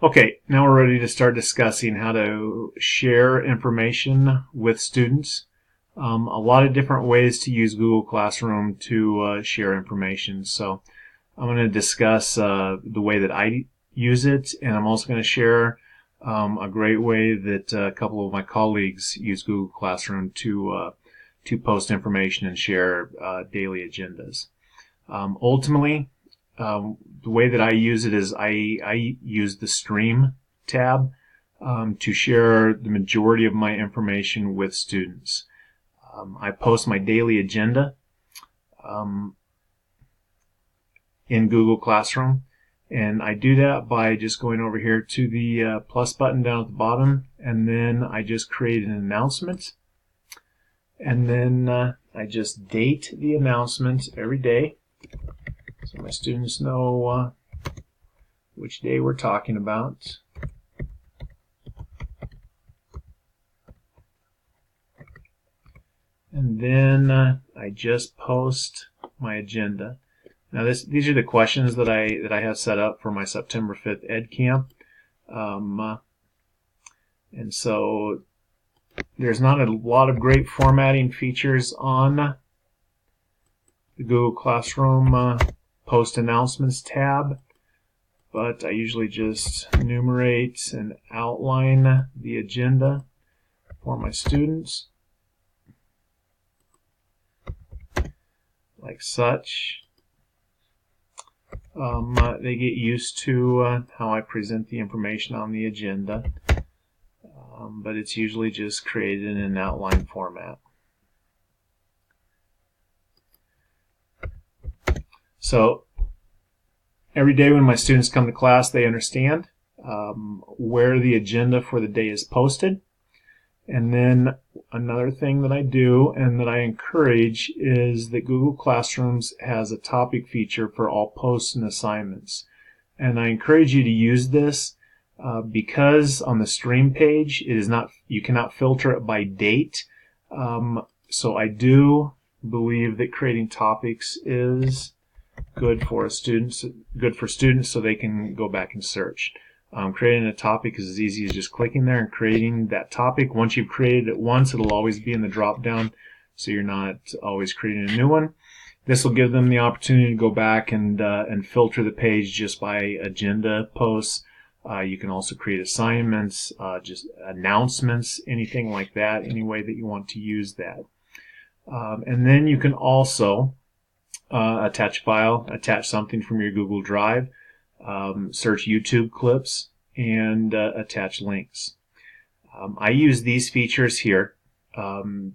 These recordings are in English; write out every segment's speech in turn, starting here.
Okay, now we're ready to start discussing how to share information with students. A lot of different ways to use Google Classroom to share information. So I'm going to discuss the way that I use it, and I'm also going to share a great way that a couple of my colleagues use Google Classroom to post information and share daily agendas. Ultimately, the way that I use it is I use the Stream tab to share the majority of my information with students. I post my daily agenda in Google Classroom, and I do that by just going over here to the plus button down at the bottom, and then I just create an announcement, and then I just date the announcement every day, so my students know which day we're talking about. And then I just post my agenda. Now these are the questions that I have set up for my September 5th Ed Camp. And so there's not a lot of great formatting features on the Google Classroom Post Announcements tab, but I usually just enumerate and outline the agenda for my students like such. They get used to how I present the information on the agenda, but it's usually just created in an outline format. So every day when my students come to class, they understand where the agenda for the day is posted. And then another thing that I do and that I encourage is that Google Classrooms has a topic feature for all posts and assignments. And I encourage you to use this because on the Stream page, you cannot filter it by date. So I do believe that creating topics is good for students so they can go back and search. Creating a topic is as easy as just clicking there and creating that topic. Once you've created it once, it'll always be in the drop down, so you're not always creating a new one. This will give them the opportunity to go back and filter the page just by agenda posts. You can also create assignments, just announcements, anything like that, any way that you want to use that. And then you can also attach a file, attach something from your Google Drive, search YouTube clips, and attach links. I use these features here to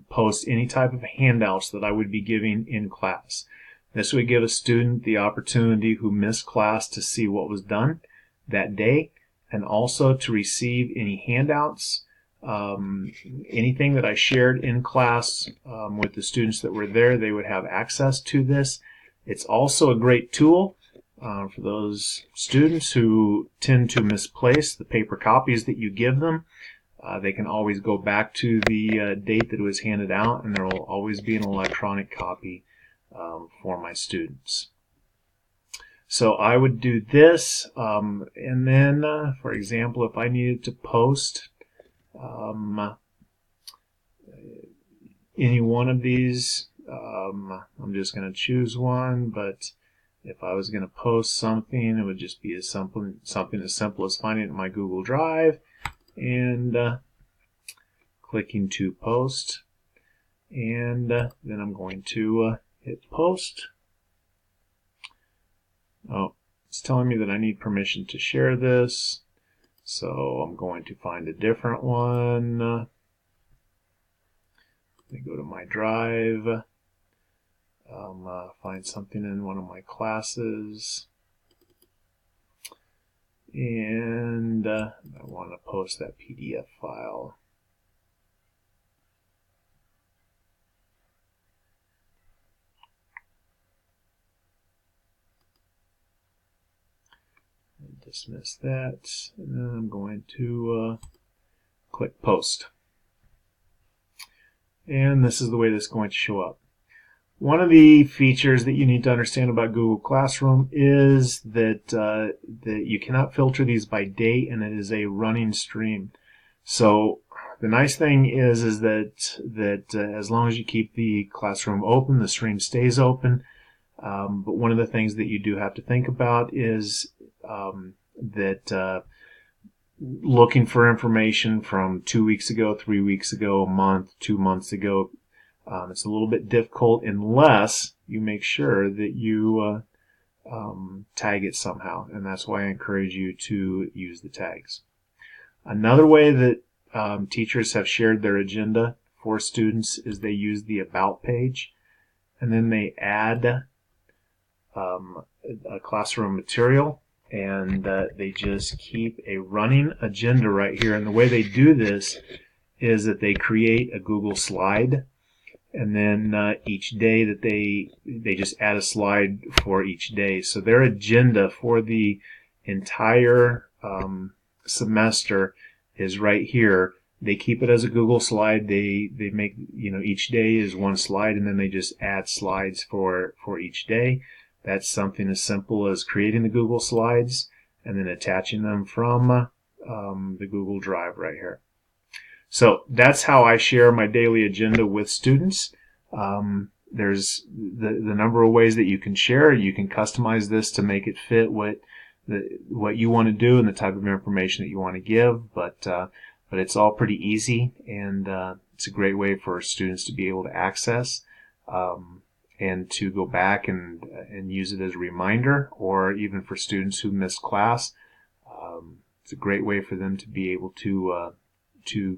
post any type of handouts that I would be giving in class. This would give a student the opportunity who missed class to see what was done that day, and also to receive any handouts, anything that I shared in class with the students that were there. They would have access to this. It's also a great tool for those students who tend to misplace the paper copies that you give them. They can always go back to the date that it was handed out, and there will always be an electronic copy for my students. So I would do this, and then, for example, if I needed to post any one of these, I'm just going to choose one, but if I was going to post something, it would just be something as simple as finding it in my Google Drive and clicking to post, and then I'm going to hit post. Oh, it's telling me that I need permission to share this, so I'm going to find a different one. Let me go to my Drive. Find something in one of my classes, and I want to post that PDF file. And dismiss that, and then I'm going to click post. And this is the way that's going to show up. One of the features that you need to understand about Google Classroom is that that you cannot filter these by date, and it is a running stream. So the nice thing is that as long as you keep the classroom open, the stream stays open. But one of the things that you do have to think about is that looking for information from 2 weeks ago, 3 weeks ago, a month, 2 months ago, it's a little bit difficult unless you make sure that you tag it somehow, and that's why I encourage you to use the tags. Another way that teachers have shared their agenda for students is they use the About page, and then they add a classroom material, and they just keep a running agenda right here. And the way they do this is that they create a Google slide, and then each day that they just add a slide for each day. So their agenda for the entire semester is right here. They keep it as a Google slide. They make, each day is one slide, and then they just add slides for each day. That's something as simple as creating the Google slides and then attaching them from the Google Drive right here. So that's how I share my daily agenda with students. There's the number of ways that you can share. You can customize this to make it fit what you want to do and the type of information that you want to give. But it's all pretty easy, and it's a great way for students to be able to access and to go back and use it as a reminder, or even for students who miss class. It's a great way for them to be able to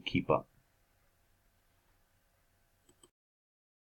keep up.